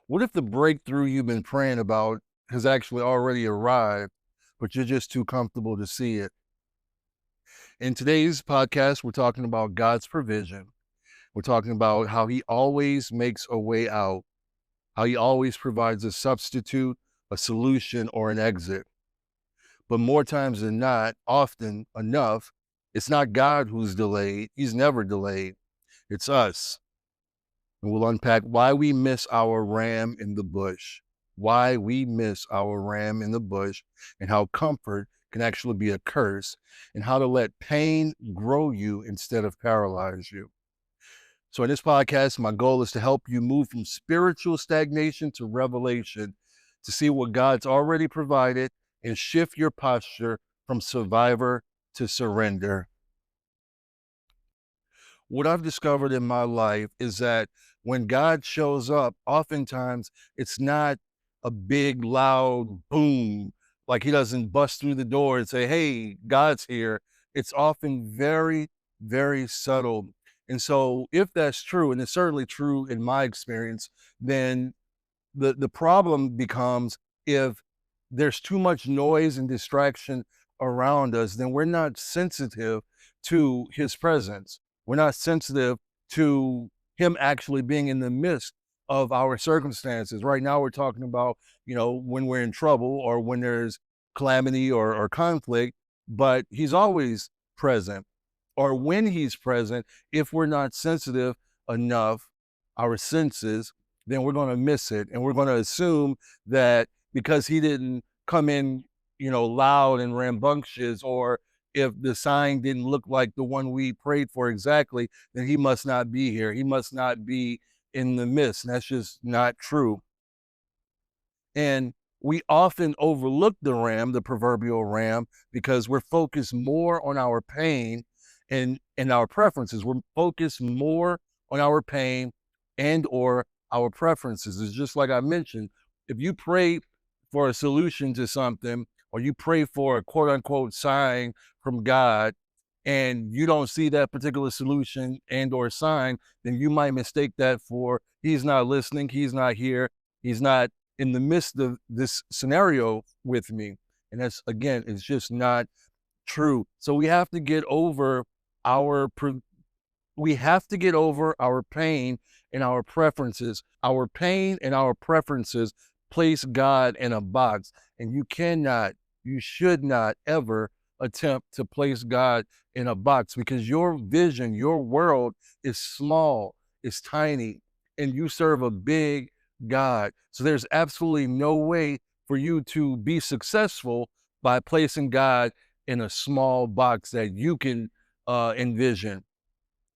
What if the breakthrough you've been praying about has actually already arrived, but you're just too comfortable to see it? In today's podcast, we're talking about God's provision. We're talking about how He always makes a way out, how He always provides a substitute, a solution, or an exit. But more times than not, often enough, it's not God who's delayed. He's never delayed. It's us. And we'll unpack why we miss our ram in the bush, why we miss our ram in the bush, and how comfort can actually be a curse, and how to let pain grow you instead of paralyze you. So, in this podcast, my goal is to help you move from spiritual stagnation to revelation, to see what God's already provided, and shift your posture from survivor to surrender. What I've discovered in my life is that when God shows up, oftentimes it's not a big, loud boom, like He doesn't bust through the door and say, "Hey, God's here." It's often very, very subtle. And so, if that's true, and it's certainly true in my experience, then the problem becomes if there's too much noise and distraction around us, then we're not sensitive to His presence. We're not sensitive to Him actually being in the midst of our circumstances. Right now, we're talking about, when we're in trouble or when there's calamity or conflict, but He's always present. Or when He's present, if we're not sensitive enough, our senses, then we're going to miss it. And we're going to assume that because He didn't come in, loud and rambunctious, or if the sign didn't look like the one we prayed for exactly, then He must not be here. He must not be in the midst. And that's just not true. And we often overlook the ram, the proverbial ram, because we're focused more on our pain and our preferences. We're focused more on our pain and or our preferences. It's just like I mentioned, if you pray for a solution to something, or you pray for a quote unquote sign from God, and you don't see that particular solution and or sign, then you might mistake that for He's not listening, He's not here, He's not in the midst of this scenario with me. And that's, again, it's just not true. So our we have to get over our pain and our preferences. Our pain and our preferences place God in a box, and you should not ever attempt to place God in a box, because your vision, your world is small, it's tiny, and you serve a big God. So there's absolutely no way for you to be successful by placing God in a small box that you can envision.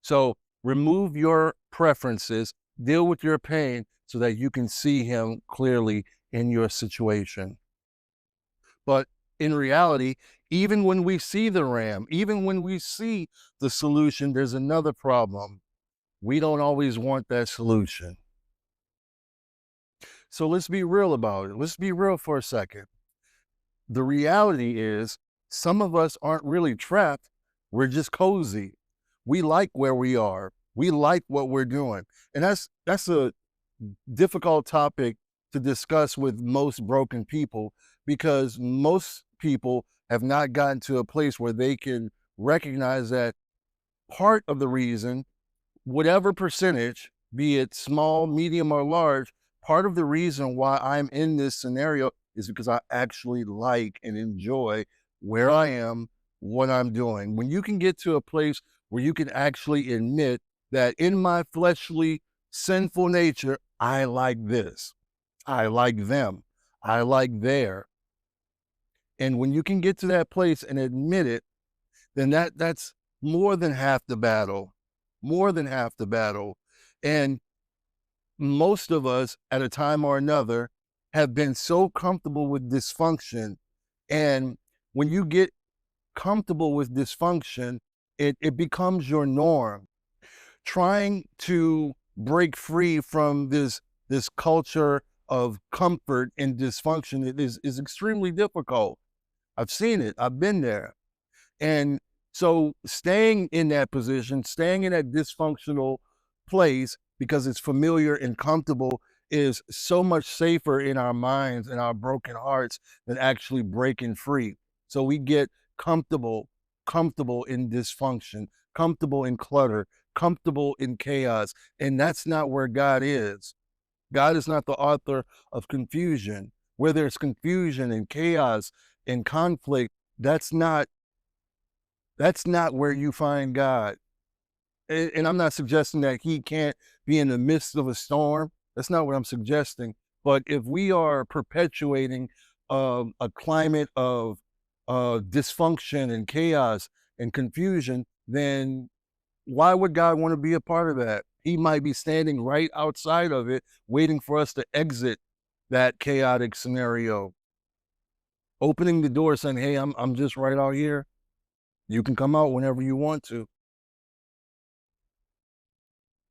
So remove your preferences, deal with your pain so that you can see Him clearly in your situation. But in reality, even when we see the ram, even when we see the solution, there's another problem. We don't always want that solution. So let's be real about it. Let's be real for a second. The reality is, some of us aren't really trapped. We're just cozy. We like where we are. We like what we're doing. And that's a difficult topic to discuss with most broken people, because most people have not gotten to a place where they can recognize that part of the reason, whatever percentage, be it small, medium, or large, part of the reason why I'm in this scenario is because I actually like and enjoy where I am, what I'm doing. When you can get to a place where you can actually admit that in my fleshly, sinful nature, I like this, I like them, I like there. And when you can get to that place and admit it, then that's more than half the battle, more than half the battle. And most of us, at a time or another, have been so comfortable with dysfunction. And when you get comfortable with dysfunction, it becomes your norm. Trying to break free from this culture of comfort and dysfunction is extremely difficult. I've seen it. I've been there. And so staying in that position, staying in that dysfunctional place because it's familiar and comfortable, is so much safer in our minds and our broken hearts than actually breaking free. So we get comfortable in dysfunction, comfortable in clutter, comfortable in chaos. And that's not where God is. God is not the author of confusion. Where there's confusion and chaos and conflict, that's not where you find God. And I'm not suggesting that he can't be in the midst of a storm. That's not what I'm suggesting. But if we are perpetuating a climate of dysfunction and chaos and confusion, then why would God want to be a part of that? He might be standing right outside of it, waiting for us to exit that chaotic scenario, opening the door saying, hey, I'm just right out here. You can come out whenever you want to.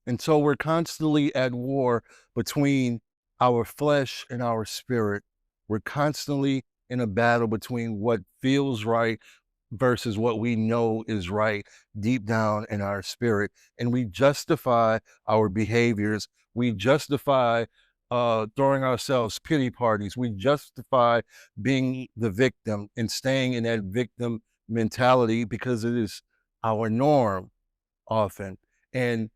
And so we're constantly at war between our flesh and our spirit. We're constantly in a battle between what feels right versus what we know is right deep down in our spirit. And we justify our behaviors. We justify throwing ourselves pity parties. We justify being the victim and staying in that victim mentality because it is our norm often. And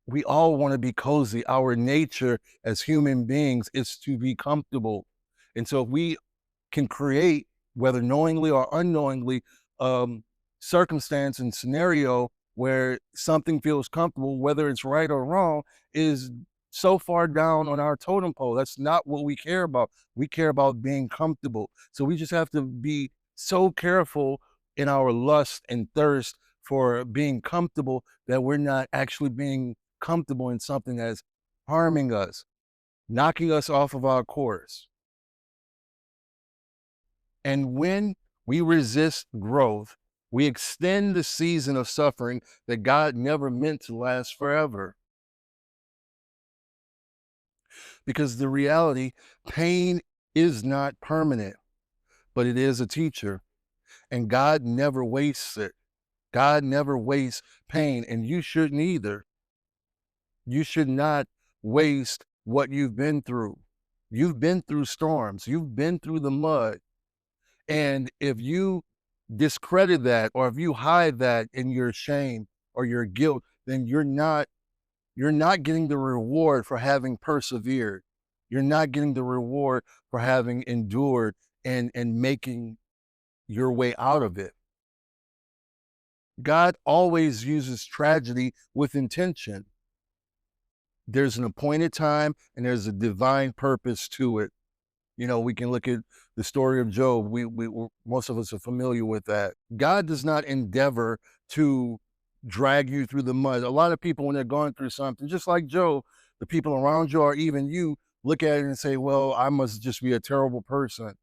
we all want to be cozy. Our nature as human beings is to be comfortable. And so if we can create, whether knowingly or unknowingly, um, circumstance and scenario where something feels comfortable, whether it's right or wrong, is so far down on our totem pole. That's not what we care about. We care about being comfortable. So we just have to be so careful in our lust and thirst for being comfortable that we're not actually being comfortable in something that's harming us, knocking us off of our course. And when we resist growth, we extend the season of suffering that God never meant to last forever. Because the reality, pain is not permanent, but it is a teacher. And God never wastes it. God never wastes pain, and you shouldn't either. You should not waste what you've been through. You've been through storms. You've been through the mud. And if you discredit that, or if you hide that in your shame or your guilt, then you're not getting the reward for having persevered. You're not getting the reward for having endured and making your way out of it. God always uses tragedy with intention. There's an appointed time and there's a divine purpose to it. You know, we can look at the story of Job. Most of us are familiar with that. God does not endeavor to drag you through the mud. A lot of people, when they're going through something, just like Job, the people around you or even you look at it and say, well, I must just be a terrible person.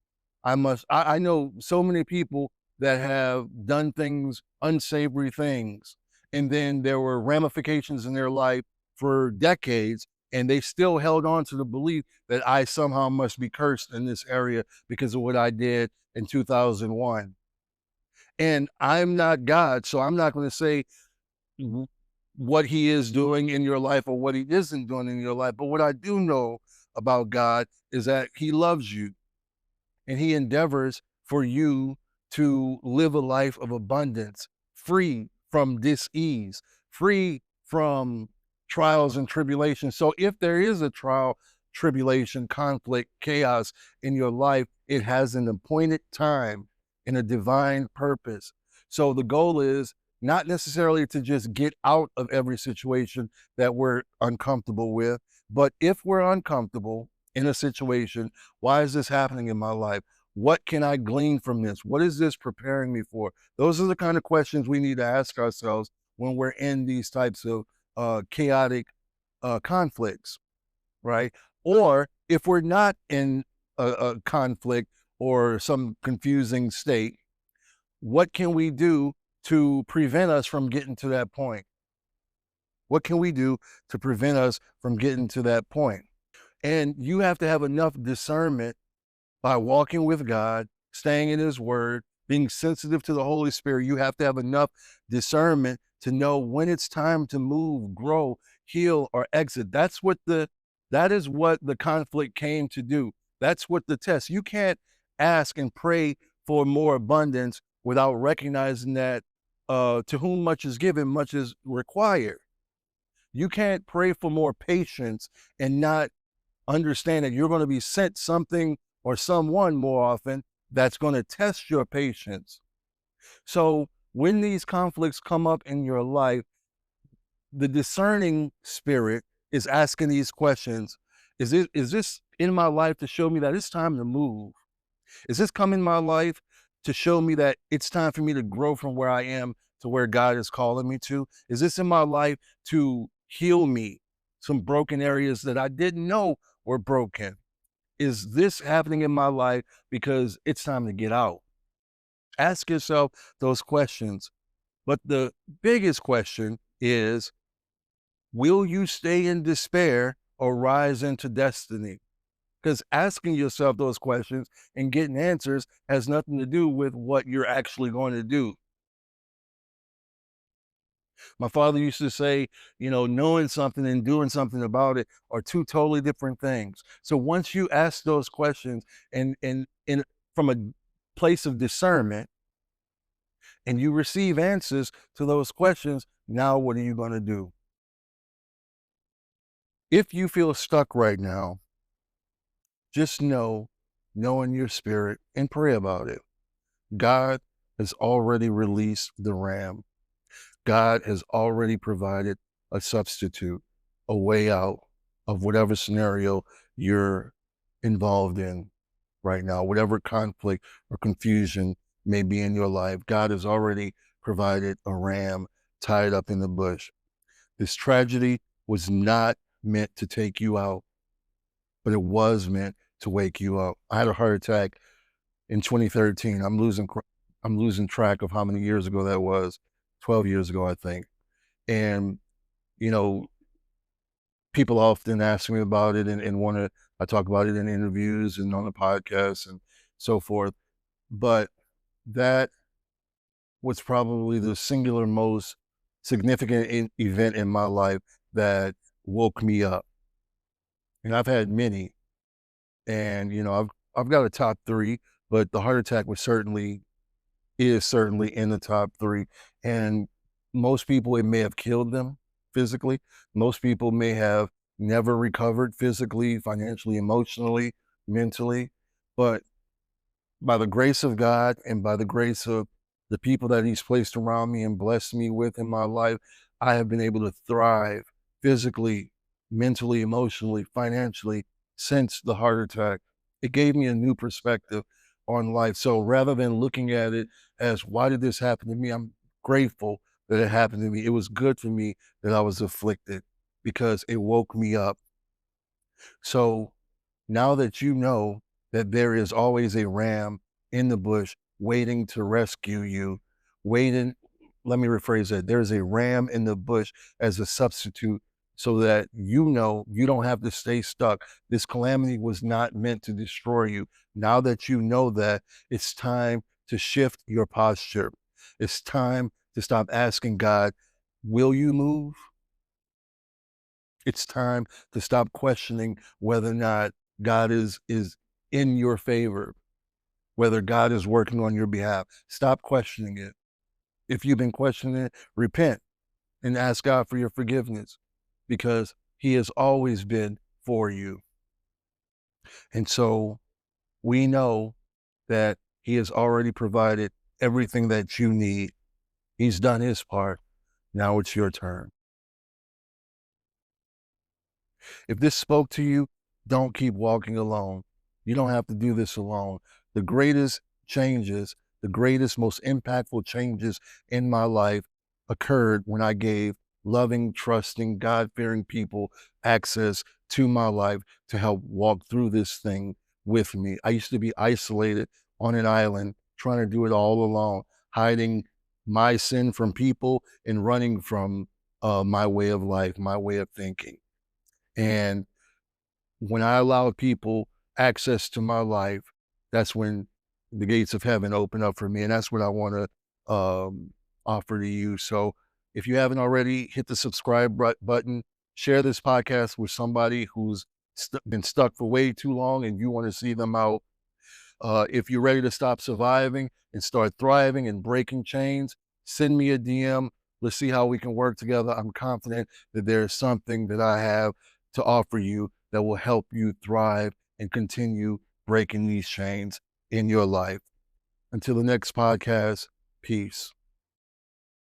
I know so many people that have done things, unsavory things, and then there were ramifications in their life for decades, and they still held on to the belief that I somehow must be cursed in this area because of what I did in 2001. And I'm not God, so I'm not going to say what he is doing in your life or what he isn't doing in your life. But what I do know about God is that he loves you and he endeavors for you to live a life of abundance, free from dis-ease, free from trials and tribulations. So if there is a trial, tribulation, conflict, chaos in your life, it has an appointed time and a divine purpose. So the goal is not necessarily to just get out of every situation that we're uncomfortable with, but if we're uncomfortable in a situation, why is this happening in my life? What can I glean from this? What is this preparing me for? Those are the kind of questions we need to ask ourselves when we're in these types of chaotic conflicts, right? Or if we're not in a conflict or some confusing state, what can we do to prevent us from getting to that point? What can we do to prevent us from getting to that point? And you have to have enough discernment by walking with God, staying in his word, being sensitive to the Holy Spirit. You have to have enough discernment to know when it's time to move, grow, heal, or exit. That's what the That is what the conflict came to do. That's what the test. You can't ask and pray for more abundance without recognizing that to whom much is given, much is required. You can't pray for more patience and not understand that you're going to be sent something or someone more often that's going to test your patience. So when these conflicts come up in your life, the discerning spirit is asking these questions. Is this in my life to show me that it's time to move? Is this come in my life to show me that it's time for me to grow from where I am to where God is calling me to? Is this in my life to heal me some broken areas that I didn't know were broken? Is this happening in my life because it's time to get out? Ask yourself those questions. But the biggest question is, will you stay in despair or rise into destiny? Because asking yourself those questions and getting answers has nothing to do with what you're actually going to do. My father used to say, knowing something and doing something about it are two totally different things. So once you ask those questions and from a place of discernment and you receive answers to those questions, now what are you going to do? If you feel stuck right now, just know in your spirit and pray about it. God has already released the ram. God has already provided a substitute, a way out of whatever scenario you're involved in right now, whatever conflict or confusion may be in your life. God has already provided a ram tied up in the bush. This tragedy was not meant to take you out, but it was meant to wake you up. I had a heart attack in 2013. I'm losing track of how many years ago that was. 12 years ago, I think. And, you know, people often ask me about it and I talk about it in interviews and on the podcast and so forth. But that was probably the singular most significant event in my life that woke me up. And I've had many, and I've got a top three, but the heart attack is certainly in the top three. And most people, it may have killed them physically. Most people may have never recovered physically, financially, emotionally, mentally. But by the grace of God and by the grace of the people that He's placed around me and blessed me with in my life, I have been able to thrive physically, mentally, emotionally, financially since the heart attack. It gave me a new perspective on life. So rather than looking at it as, why did this happen to me? I'm grateful that it happened to me. It was good for me that I was afflicted because it woke me up. So now that you know that there is always a ram in the bush waiting to rescue you, waiting, let me rephrase that. There's a ram in the bush as a substitute so that you don't have to stay stuck. This calamity was not meant to destroy you. Now that you know that, it's time to shift your posture. It's time to stop asking God, will you move? It's time to stop questioning whether or not God is in your favor, whether God is working on your behalf. Stop questioning it. If you've been questioning it, repent and ask God for your forgiveness because He has always been for you. And so we know that He has already provided everything that you need. He's done His part. Now it's your turn. If this spoke to you, don't keep walking alone. You don't have to do this alone. The greatest changes, the greatest, most impactful changes in my life occurred when I gave loving, trusting, God-fearing people access to my life to help walk through this thing with me. I used to be isolated on an island, trying to do it all alone, hiding my sin from people and running from my way of life, my way of thinking. And when I allow people access to my life, that's when the gates of heaven open up for me. And that's what I want to offer to you. So if you haven't already, hit the subscribe button, share this podcast with somebody who's been stuck for way too long and you want to see them out. If you're ready to stop surviving and start thriving and breaking chains, send me a DM. Let's see how we can work together. I'm confident that there's something that I have to offer you that will help you thrive and continue breaking these chains in your life. Until the next podcast, peace.